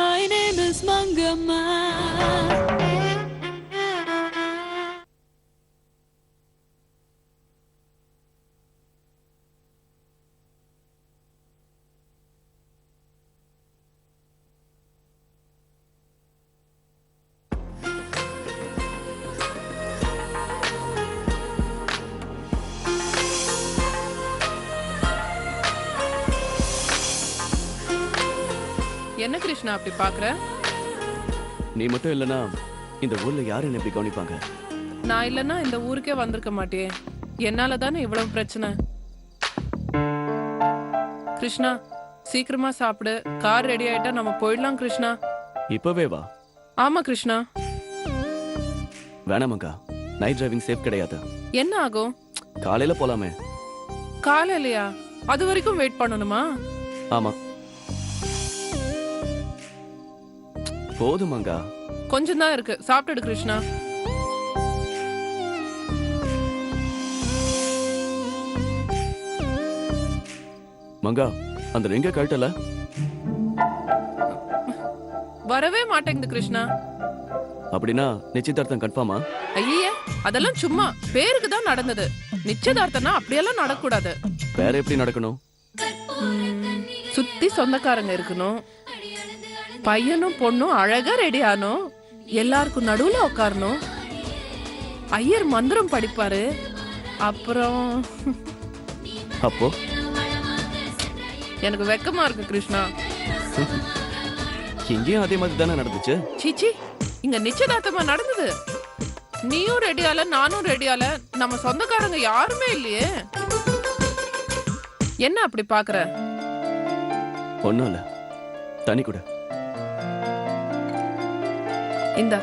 My name is Mangama. என்ன கிருஷ்ணா அப்படி பாக்குற? நீ மட்டும் இல்லனா இந்த ஊர்ல யாரு என்ன இப்படி கவனிப்பாங்க? நான் இல்லனா இந்த ஊருக்கே வந்திருக்க மாட்டே. என்னால தானே இவ்வளவு பிரச்சனை. கிருஷ்ணா சீக்கிரமா சாப்பிடு. கார் ரெடி ஆயிட்டா நம்ம போயிடலாம் கிருஷ்ணா. இப்பவே வா. ஆமா கிருஷ்ணா. வேணாமக்கா, நைட் டிரைவிங் சேஃப் கிடையாது. என்ன ஆகும்? காலையில போலாமே. காலையிலயா? அது வரைக்கும் வெயிட் பண்ணணுமா? ஆமா. போதுமாங்கா, கொஞ்சம் தான் இருக்கு, சாப்பிட்டுடு கிருஷ்ணா. மங்கா, அந்த ரிங்க கழட்டல? வரவே மாட்டேங்குது கிருஷ்ணா. அப்படின்னா நிச்சயதார்த்தம் கன்ஃபார்மா? ஐயே, அதெல்லாம் சும்மா பேருக்கு தான் நடந்தது. நிச்சயதார்த்தம்னா அப்படியெல்லாம் நடக்கூடாது. வேற எப்படி நடக்கணும்? சுத்தி சொந்தக்காரங்க இருக்கணும், பையனும் பொண்ணும் அழகா ரெடி ஆனும், எல்லாருக்கும் நடுவுல உட்காரணும், ஐயர் மந்திரம் படிப்பாரு, அப்புறம் அப்போ எனக்கு வெக்கமா இருக்கு கிருஷ்ணா. இங்கேயும் அதே மாதிரி தானே நடந்துச்சு? சீச்சி, இங்க நிச்சயதார்த்தமா நடந்தது. நீயும் ரெடியால, நானும் ரெடியால, நம்ம சொந்தக்காரங்க யாருமே இல்லையே. என்ன அப்படி பாக்குற? ஒண்ணும் இல்ல, தனி கூட. இந்த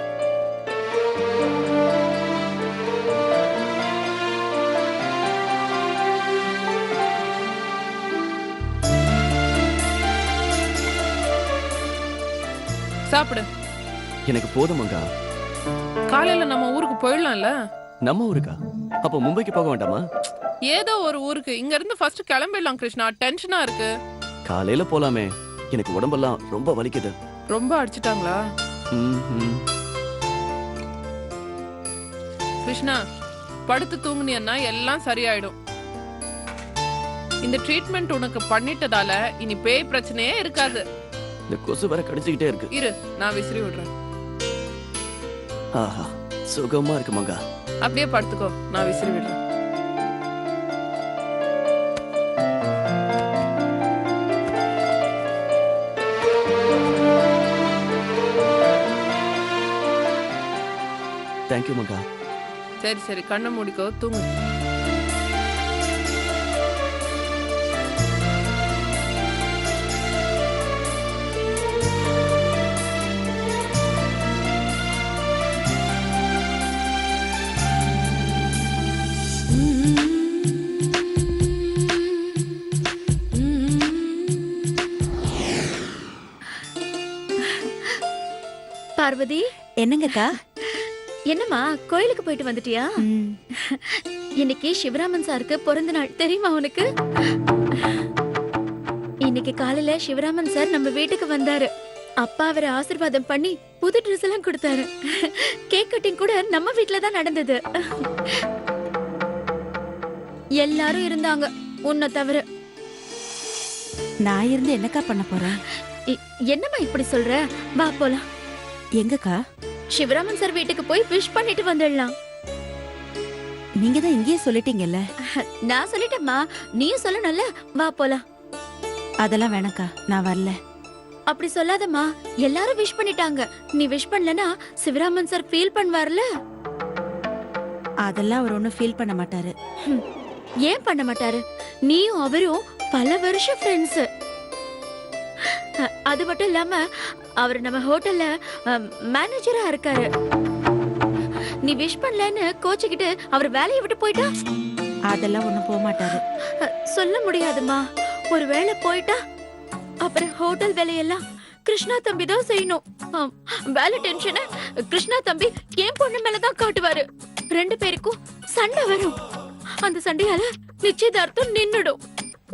சாப்பிடு. எனக்கு போதுமாங்கா. காலையில நம்ம ஊருக்கு போயிடலாம்ல? நம்ம ஊருக்கா? அப்போ மும்பைக்கு போக வேண்டாமா? ஏதோ ஒரு ஊருக்கு. இங்க இருந்து ஃபர்ஸ்ட் கிளம்பிடலாம் கிருஷ்ணா. டென்ஷனா இருக்கு. காலையில போலாமே, எனக்கு உடம்பெல்லாம் ரொம்ப வலிக்குது. ரொம்ப அடிச்சிட்டாங்களா? கிருஷ்ணா, படுத்து தூங்குனியன்னா எல்லாம் சரியாயிடும். இந்த ட்ரீட்மெண்ட் உனக்கு பண்ணிட்டதால இனி பேய் பிரச்சனையே இருக்காது. இந்த கொசு வேற கடிச்சுக்கிட்டே இருக்கு. இரு, நான் விசிறி விடுறேன். ஆஹா, சுகமா இருக்கு மங்கா. அப்படியே படுத்துக்கோ, நான் விசிறி விடுறேன். தேங்க்யூ மங்கா. சரி சரி, கண்ணை மூடிக்கோ, தூங்கு. பார்வதி, என்னங்கக்கா? என்னம்மா கோயிலுக்கு போயிட்டு வந்துட்டியா? இன்னைக்கு சிவராமன் சாருக்கு பிறந்த நாள், தெரியுமா உனக்கு? இன்னைக்கு காலையில சிவராமன் சார் நம்ம வீட்டுக்கு வந்தாரு. அப்பா அவரை ஆசீர்வாதம் பண்ணி புது ட்ரெஸ் எல்லாம் கொடுத்தாரு. கேக் கட்டிங் கூட நம்ம வீட்டுல தான் நடந்தது. எல்லாரும் இருந்தாங்க, உன்னை தவிர. நான் இருந்து என்னக்கா பண்ண போறேன்? என்னம்மா இப்படி சொல்ற? வா போலாம். எங்கக்கா? சிவராமன் சார் வீட்டுக்கு போய் விஷ் பண்ணிட்டு வந்துடலாம். நீங்க தான் இங்கேயே சொல்லிட்டீங்கல்ல. நான் சொல்லிட்டேம்மா, நீயும் சொல்லணும்ல. வா போலாம். அதெல்லாம் வேணாக்கா, நான் வரல. அப்படி சொல்லாதம்மா, எல்லாரும் விஷ் பண்ணிட்டாங்க. நீ விஷ் பண்ணலனா சிவராமன் சார் ஃபீல் பண்ணுவார்ல. அதெல்லாம் அவர் ஒன்னும் ஃபீல் பண்ண மாட்டாரு. ஏன் பண்ண மாட்டாரு? நீயும் அவரும் பல வருஷம் ஃப்ரெண்ட்ஸ். அது மட்டும் இல்லாம அவர் நம்ம ஹோட்டல்ல மேனேஜரா இருக்காரு. நீ விஷ் பண்ணலன்னு கோச்சிக்கிட்டு அவர் வேலையை விட்டு போயிட்டா? அதெல்லாம் ஒண்ணும் போக மாட்டாரு. சொல்ல முடியாதுமா. ஒரு வேளை போயிட்டா அப்புறம் ஹோட்டல் வேலையெல்லாம் கிருஷ்ணா தம்பி தான் செய்யணும். வேலை டென்ஷனை கிருஷ்ணா தம்பி என் பொண்ணு மேலதான் காட்டுவாரு. 2 பேருக்கும் சண்டை வரும். அந்த சண்டையால நிச்சயதார்த்தம் நின்னுடும்.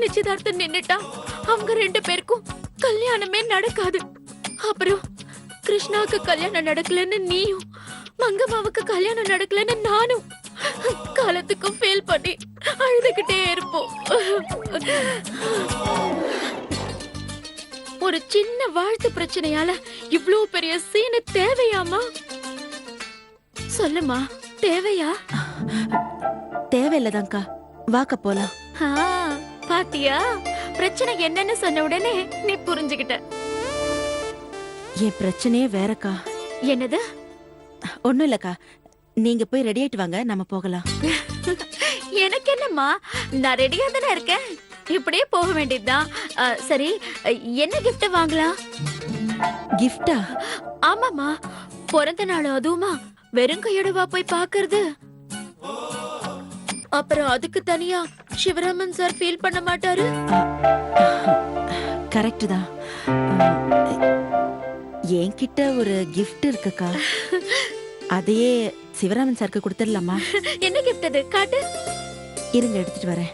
நிச்சயதார்த்தம் நின்னுட்டா அவங்க 2 பேருக்கும் கல்யாணமே நடக்காது. அப்புறம் கிருஷ்ணாவுக்கு கல்யாணம் நடக்கலன்னு நீயும், மங்கம்மாவுக்கு கல்யாணம் நடக்கலன்னு நானும் காலத்துக்கும் ஃபீல் பண்ணி அழுதுகிட்டே இருப்போம். ஒரு சின்ன வாழ்த்து பிரச்சனையால இவ்ளோ பெரிய சீனு தேவையாமா? சொல்லுமா, தேவையா? தேவையில்லதான்க்கா, வாக்க போலாம். ஆ, பாத்தியா, பிரச்சனை என்னன்னு சொன்ன உடனே நீ புரிஞ்சுகிட்ட. என் பிரச்சனையே வேறக்கா. என்னது? ஒண்ணும் இல்லக்கா, நீங்க போய் ரெடி ஆயிட்டு வாங்க, நம்ம போகலாம். எனக்கு என்னம்மா, நான் ரெடியா தானே இருக்கேன். இப்படியே போக வேண்டியதுதான். சரி, என்ன கிஃப்ட் வாங்கலாம்? கிஃப்டா? ஆமாமா, பிறந்த நாள் அதுவுமா வெறும் கையோடவா போய் பாக்குறது? அப்புறம் அதுக்கு தனியா சிவராமன் சார் ஃபீல் பண்ண மாட்டாரு? கரெக்ட் தான். என்கிட்ட ஒரு கிஃப்ட் இருக்குக்கா, அதையே சிவராமன் சாருக்கு கொடுத்துடலாமா? என்ன கிஃப்ட் அது? காட்டு. இருங்க, எடுத்துட்டு வரேன்.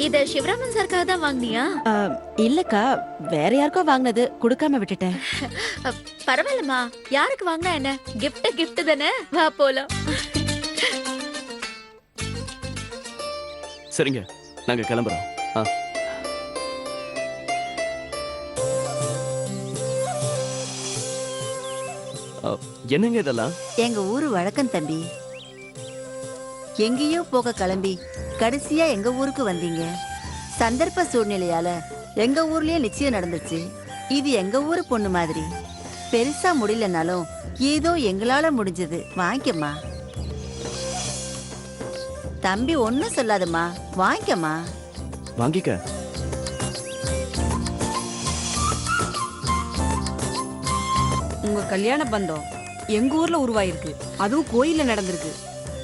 இத சிவராமன் சாருக்காக தான் வாங்குனியா? இல்லக்கா, வேற யாருக்கோ வாங்கினது, கொடுக்காம விட்டுட்டேன். பரவாயில்லம்மா, யாருக்கு வாங்கினா என்ன, கிஃப்ட் கிஃப்ட் தானே. வா போலாம். சரிங்க, நாங்க கிளம்புறோம். என்னங்க இதெல்லாம்? எங்க ஊரு வழக்கம் தம்பி. எங்கேயோ போக கிளம்பி கடைசியா எங்க ஊருக்கு வந்தீங்க. சந்தர்ப்ப சூழ்நிலையால எங்க ஊர்லயே நிச்சயம் நடந்துச்சு. இது எங்க ஊரு பொண்ணு மாதிரி. பெருசா முடியலனாலும் ஏதோ எங்களால முடிஞ்சது. வாங்கிக்கம்மா தம்பி, ஒன்னும் சொல்லாதம்மா, வாங்கிக்கம்மா. வாங்கிக்க. உங்க கல்யாண பந்தம் எங்க ஊர்ல உருவாயிருக்கு, அதுவும் கோயில்ல நடந்திருக்கு.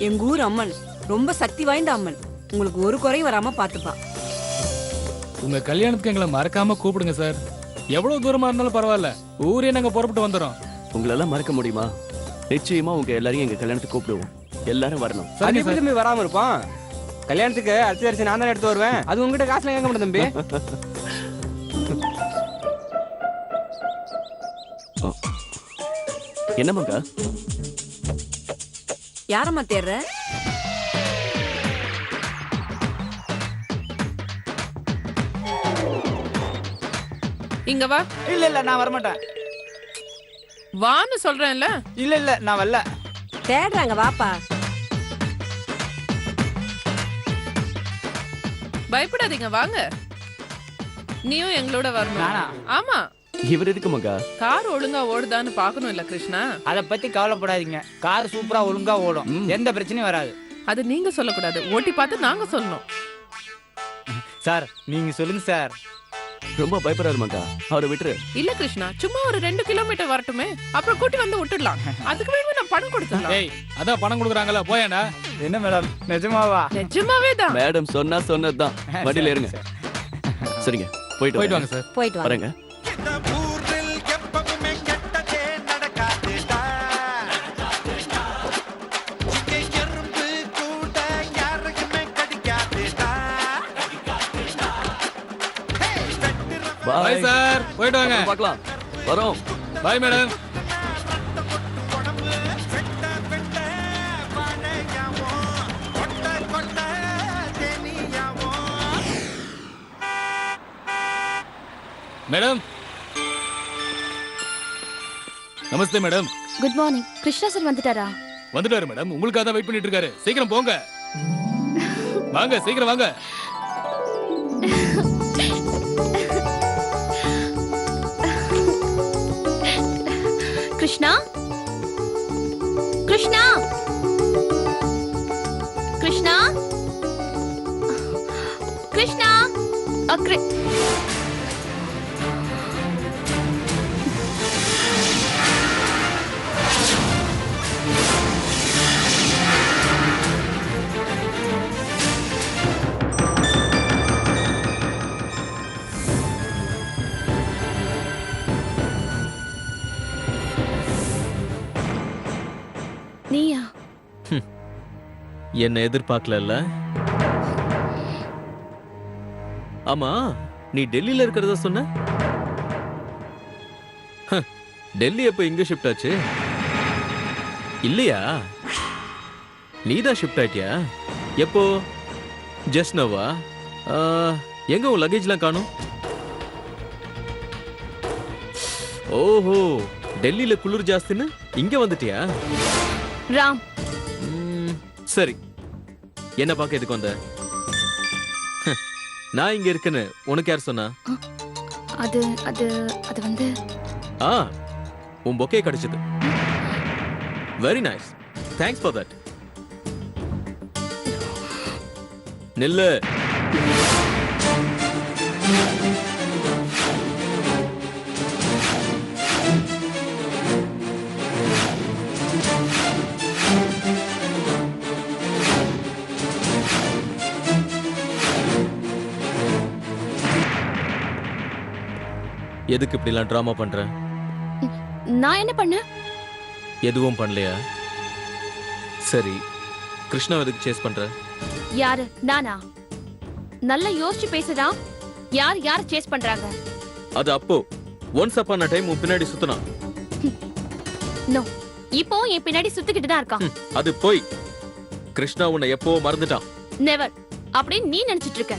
எங்க ஊர் அம்மன் ரொம்ப சக்தி வாய்ந்த அம்மன், உங்களுக்கு ஒரு குறையும் வராம பாத்துப்பா. உங்க கல்யாணத்துக்கு எங்களை மறக்காம கூப்பிடுங்க சார். எவ்வளவு தூரமா இருந்தாலும் பரவாயில்ல, ஊரே நாங்க புறப்பட்டு வந்துடுறோம். உங்களெல்லாம் மறக்க முடியுமா? நிச்சயமா உங்க எல்லாரையும் எங்க கல்யாணத்துக்கு கூப்பிடுவோம். எல்லாரும் வரணும். அது எப்படி தம்பி வராம இருப்பான்? கல்யாணத்துக்கு அரிசி அரிசி நான் தான் எடுத்து வருவேன். அது உங்ககிட்ட காசுல கேட்க மாட்டேன் தம்பி. என்னமாங்க? யாரம்மா தேர்ற? இங்க வா. இல்ல இல்ல, நான் வரமாட்டேன். வான்னு சொல்றேன்ல. இல்ல இல்ல, நான் வரல. தேடுறாங்க, வாப்பா. பயப்படாதீங்க, வாங்க. நீயும் எங்களோட வரணும். நானா? ஆமா. இவர் எதுக்கு மகா? கார் ஒழுங்கா ஓடுதான்னு பாக்கணும் இல்ல கிருஷ்ணா? அத பத்தி கவலைப்படாதீங்க. கார் சூப்பரா ஒழுங்கா ஓடும், எந்த பிரச்சனையும் வராது. அது நீங்க சொல்லக்கூடாது, ஓட்டி பார்த்து நாங்க சொல்லணும். சார் நீங்க சொல்லுங்க சார். ரொம்ப பயப்படாது மகா, அவரை விட்டுரு. இல்ல கிருஷ்ணா, சும்மா ஒரு 2 கிலோமீட்டர் வரட்டுமே, அப்புறம் கூட்டி வந்து விட்டுடலாம். அதுக்கு வேணுமே நான் பணம் கொடுத்துடலாம். ஏய், அதான் பணம் கொடுக்குறாங்கல்ல, போயேண்டா. என்ன மேடம், நிஜமாவா? நிஜமாவே தான். மேடம் சொன்னதுதான். வண்டியில இருங்க. சரிங்க, போயிட்டு வாங்க சார். போயிட்டு வாங்க. வரேங்க. பாய் சார், போயிட்டு வாங்க. பார்க்கலாம். வரோம். Bye madam. Madam, namaste madam. Good morning. Krishna sir வந்துட்டாரா? வந்துட்டாரு மேடம், உங்களுக்காக தான் வெயிட் பண்ணிட்டு இருக்காரு. சீக்கிரம் போங்க. வாங்க, சீக்கிரம் வாங்க. கிருஷ்ணா, கிருஷ்ணா, கிருஷ்ணா, கிருஷ்ணா. என்ன எதிர்பார்க்கல. ஆமா, நீ டெல்லியில இருக்கிறதா சொன்ன. டெல்லி எப்ப இங்க ஷிஃப்ட் ஆச்சு? இல்லையா, நீதான் ஷிஃப்ட் ஆயிட்டியா? எப்போ? ஜஸ்ட் நவா? எங்க உன் லக்கேஜ்லாம் காணும்? ஓஹோ, டெல்லியில குளிர் ஜாஸ்தின்னு இங்க வந்துட்டியா? ராம், சரி, என்ன பார்க்க எதுக்கு வந்த? நான் இங்க இருக்கேன்னு உனக்கு யார் சொன்னா? அது அது அது வந்து உன் பொக்கே கிடைச்சது. Very nice, thanks for that. நில்லு. எதுக்கு இப்படிலாம் டிராமா பண்ற? நான் என்ன பண்ண? எதுவும் பண்ணலையா? சரி, கிருஷ்ணா எதுக்கு சேஸ் பண்ற? யாரு? நானா? நல்லா யோசிச்சு பேசுடா. யார் யார் சேஸ் பண்றாங்க? அது அப்போ ஒன்ஸ் அப்பான் டைம் உன் பின்னாடி சுத்தனா. நோ, இப்போ என் பின்னாடி சுத்திக்கிட்டு தான் இருக்கான். அது போய். கிருஷ்ணா உன்னை எப்போ மறந்துட்டான். நெவர். அப்படின்னு நீ நினைச்சிட்டு இருக்க.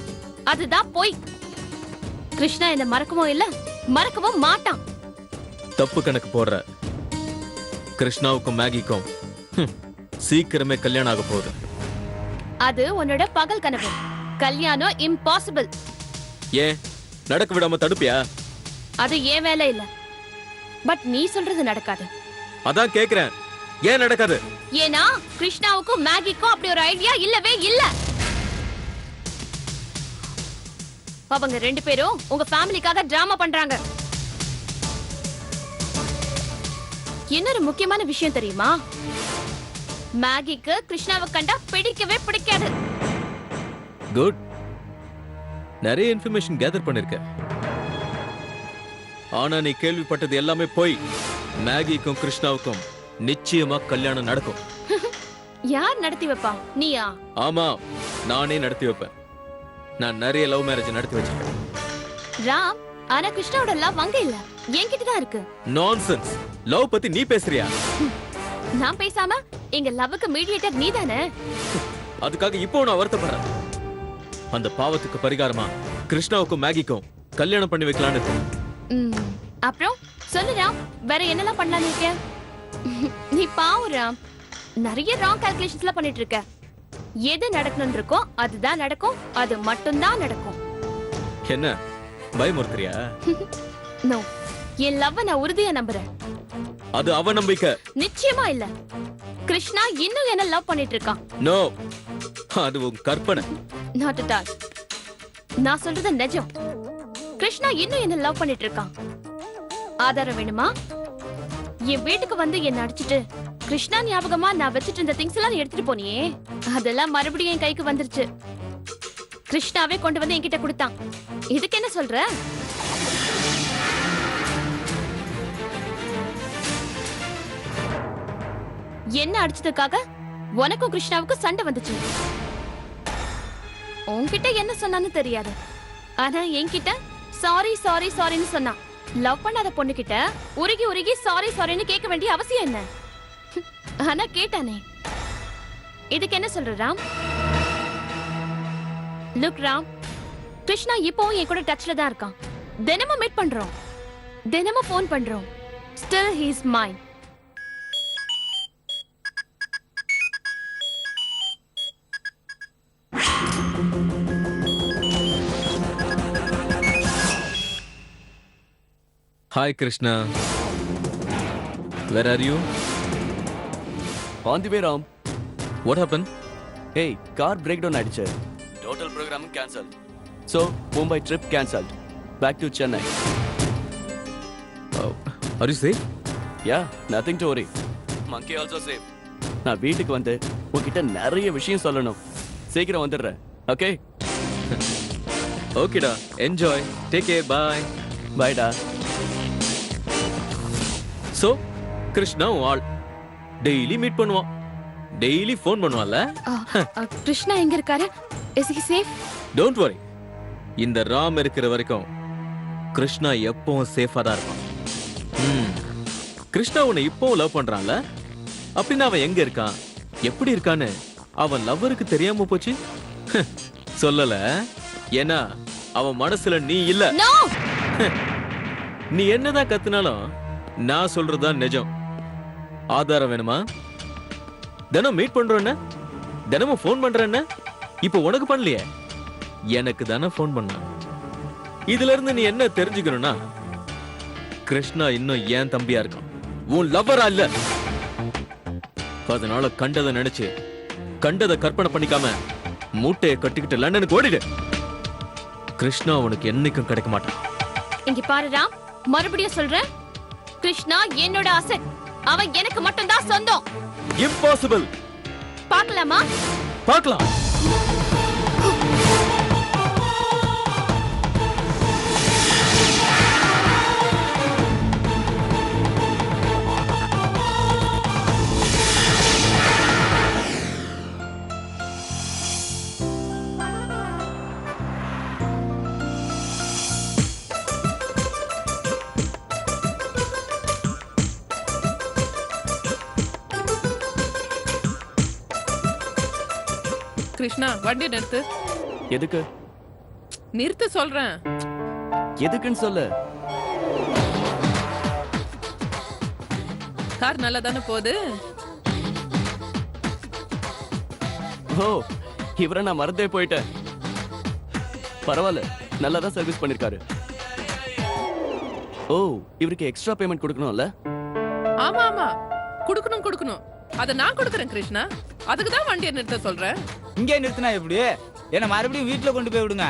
அதுதான் போய். கிருஷ்ணா என்ன மறக்கவும் இல்ல, மறக்கவும் மாட்டான். தப்பு கணக்கு போடுற. கிருஷ்ணாவுக்கும் மேகிக்கும் சீக்கிரமே கல்யாணம் ஆக போகுது. அது உன்னோட பகல் கனவு. கல்யாணம் இம்பாசிபிள். ஏன் நடக்க விடாம தடுப்பியா? அது ஏன் வேலை இல்ல. பட் நீ சொல்றது நடக்காது. அதான் கேக்குறேன், ஏன் நடக்காது? ஏன்னா கிருஷ்ணாவுக்கும் மேகிக்கும் அப்படி ஒரு ஐடியா இல்லவே இல்ல. அவங்க ரெண்டு பேரும் உங்க ஃபேமிலிக்காக டிராமா பண்றாங்க. இன்னொரு முக்கியமான விஷயம் தெரியுமா? மேகிக்கு கிருஷ்ணாவை கண்டா பிடிக்கவே பிடிக்காது. குட், நிறைய இன்ஃபர்மேஷன் கேதர் பண்ணிருக்க. ஆனா நீ கேள்விப்பட்டது எல்லாமே போய். மேகிக்கும் கிருஷ்ணாவுக்கும் நிச்சயமா கல்யாணம் நடக்கும். யார் நடத்தி வைப்பா? நீயா? ஆமா, நானே நடத்தி வைப்பேன். நான் நிறைய லவ் மேரேஜ் நடத்தி வச்சிருக்கேன். ராம், ஆனா கிருஷ்ணாவோட லவ் அங்க இல்ல, என்கிட்ட தான் இருக்கு. நான்சென்ஸ். லவ் பத்தி நீ பேசுறியா? நான் பேசாம எங்க லவ்வுக்கு மீடியேட்டர் நீதானே. அதுக்காக இப்போ நான் வருத்தப்படுறேன். அந்த பாவத்துக்கு பரிகாரமா கிருஷ்ணாவுக்கும் மேகிக்கும் கல்யாணம் பண்ணி வைக்கலான்னு இருக்கேன். அப்புறம் சொல்லு ராம், வேற என்னெல்லாம் பண்ணலாம்னு இருக்க? நீ பாவு ராம், நிறைய ராங் கால்குலேஷன்ஸ்லாம் பண்ணிட்டு இருக்க. எது நடக்கணும்னு இருக்கோ அதுதான் நடக்கும், அது மட்டும்தான் நடக்கும். என்ன பயமுறுத்துறியா? நோ, என் லவ் நான் உறுதியா நம்புறேன். அது அவ நம்பிக்கை. நிச்சயமா இல்ல. கிருஷ்ணா இன்னும் என்ன லவ் பண்ணிட்டு இருக்கான். நோ, அது உன் கற்பனை. Not at all. நான் சொல்றது நிஜம். கிருஷ்ணா இன்னும் என்ன லவ் பண்ணிட்டு இருக்கான். ஆதாரம் வேணுமா? என் வீட்டுக்கு வந்து என்ன அடிச்சிட்டு கிருஷ்ணா ஞாபகமா நான் வச்சிட்டு இருந்த திங்ஸ் எல்லாம் எடுத்துட்டு போனியே, அதெல்லாம் மறுபடியும் என் கைக்கு வந்துருச்சு. கிருஷ்ணாவே கொண்டு வந்து என்கிட்ட கொடுத்தான். இதுக்கு என்ன சொல்ற? என்ன அடிச்சதுக்காக உனக்கும் கிருஷ்ணாவுக்கும் சண்டை வந்துச்சு. உன்கிட்ட என்ன சொன்னான்னு தெரியாது, ஆனா என்கிட்ட சாரி சாரி சாரின்னு சொன்னான். லவ் பண்ணாத பொண்ணு கிட்ட உருகி உருகி சாரி சாரின்னு கேட்க வேண்டிய அவசியம் என்ன? ஆனா கேட்டானே. இதுக்கு என்ன சொல்ற ராம்? லுக் ராம், கிருஷ்ணா இப்போ என் கூட டச்ல தான் இருக்கான். தினமும் மீட் பண்றோம், தினமும் போன் பண்றோம். Still he is mine. Hi Krishna. Where are you? On the way, Ram. What happened? Hey, car breakdown ஆயிடுச்சு. Total program cancelled. So, Mumbai trip cancelled. Back to Chennai. Are you safe? Yeah, nothing to worry. Monkey also safe. நான் வீட்டுக்கு வந்து உன்கிட்ட நிறைய விஷயம் சொல்லணும். சீக்கிரம் வந்துடுறேன். Okay? Okay டா. Enjoy. Take care. Bye. Bye டா. So, Krishna all daily meet பண்ணுவான். டெய்லி ஃபோன் பண்ணுவான்ல. கிருஷ்ணா எங்க இருக்காரு? Is he safe? Don't worry, இந்த ராம் இருக்கிற வரைக்கும் கிருஷ்ணா எப்பவும் சேஃபா தான் இருப்பான். கிருஷ்ணா உன்னை இப்பவும் லவ் பண்றான்ல, அப்படின்னு அவன் எங்க இருக்கான், எப்படி இருக்கான்னு அவன் லவ்வருக்கு தெரியாம போச்சு? சொல்லல, ஏன்னா அவன் மனசுல நீ இல்ல. நீ என்னதான் கத்துனாலும் நான் சொல்றதுதான் நிஜம். ஆதாரம் வேணுமா? தினம் மீட் பண்றோன்னு, தினமும் போன் பண்றேன்னு, இப்ப உனக்கு பண்ணலையே, எனக்கு தானே போன் பண்ண. இதுல இருந்து நீ என்ன தெரிஞ்சுக்கணும்னா, கிருஷ்ணா இன்னும் ஏன் தம்பியா இருக்கான், உன் லவ்வரா இல்ல. அதனால கண்டதை நினைச்சு கண்டதை கற்பனை பண்ணிக்காம மூட்டையை கட்டிக்கிட்டு லண்டனுக்கு ஓடிடு. கிருஷ்ணா உனக்கு என்னைக்கும் கிடைக்க மாட்டான். இங்க பாரு ராம், மறுபடியும் சொல்றேன், கிருஷ்ணா என்னோட ஆசை, அவன் எனக்கு மட்டும் தான் சொந்தம். இம்பாசிபிள். பார்க்கலாமா? பார்க்கலாம். கிருஷ்ணா வண்டி நிறுத்து. எதுக்கு? நிறுத்த சொல்றேன். எதுக்குன்னு சொல்லு. கார் நல்லா தானே போகுது. ஓ, இவரை நான் மறந்தே போயிட்டேன். பரவாயில்ல, நல்லா தான் சர்வீஸ் பண்ணிருக்காரு. ஓ, இவருக்கு எக்ஸ்ட்ரா பேமெண்ட் கொடுக்கணும்ல? ஆமா ஆமா, கொடுக்கணும் கொடுக்கணும். அத நான் கொடுக்கறேன் கிருஷ்ணா, அதுக்கு தான் வண்டியை நிறுத்த சொல்றேன். இங்கே நிறுத்தினா எப்படி? என்ன மறுபடியும் வீட்டுல கொண்டு போய் விடுங்க.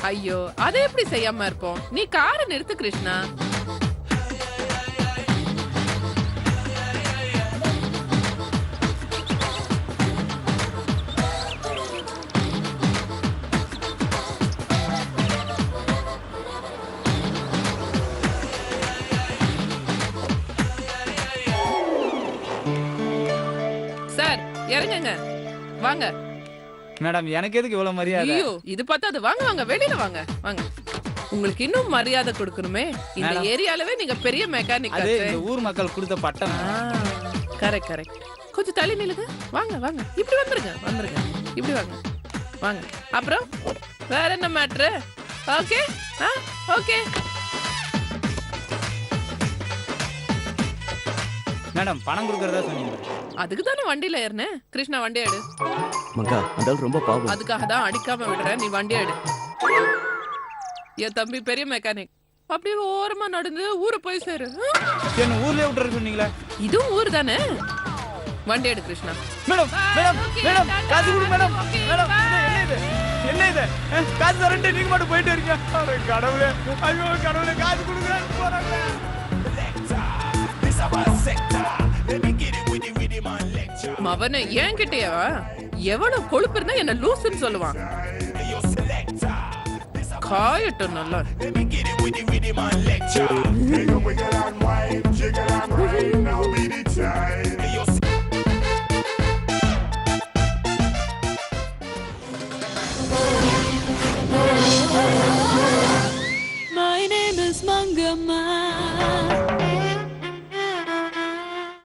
ஐயோ, அதை எப்படி செய்யாம இருப்போம்? நீ காரை நிறுத்து கிருஷ்ணா. சார் இறங்குங்க, வாங்க. மேடம், எனக்கு எதுக்கு இவ்வளவு மரியாதை? ஐயோ, இது பத்தாது, வாங்க வாங்க, வெளியில வாங்க வாங்க. உங்களுக்கு இன்னும் மரியாதை கொடுக்கணுமே. இந்த ஏரியாலவே நீங்க பெரிய மெக்கானிக். அது இந்த ஊர் மக்கள் கொடுத்த பட்டம். Correct correct. கொஞ்சம் தள்ளி நில்லுங்க. வாங்க வாங்க, இப்படி வந்துருங்க வந்துருங்க, இப்படி வாங்க வாங்க. அப்புறம் வேற என்ன மேட்ரு? Okay okay. மேடம், பணம் கொடுக்கறதா சொன்னீங்க. அதுக்கு தானே வண்டியில ஏறினேன். கிருஷ்ணா வண்டி எடு. மங்கா, அதால் ரொம்ப பாவம். அதுக்காக தான் அடிக்காம விடுறேன், நீ வண்டி எடு. என் தம்பி பெரிய மெக்கானிக். அப்படியே ஓரமா நடந்து ஊரை போய் சேரு. என்ன ஊர்லயே விட்டுற சொன்னீங்களே? இதுவும் ஊர் தானே. வண்டி எடு கிருஷ்ணா. மேடம் மேடம் மேடம், காசு கொடு மேடம். மேடம், என்ன இது? என்ன இது? காசு தரேன், நீங்க மட்டும் போயிட்டே இருக்கீங்க. அட கடவுளே, ஐயோ கடவுளே, காசு கொடுங்க போறாங்க. மவனை ஏன் கிட்டயா? எவ்வளவு கொழுப்பு இருந்தா என்ன லூசுன்னு சொல்லுவான். காயட்டும் நல்லா. My name is Mangamma.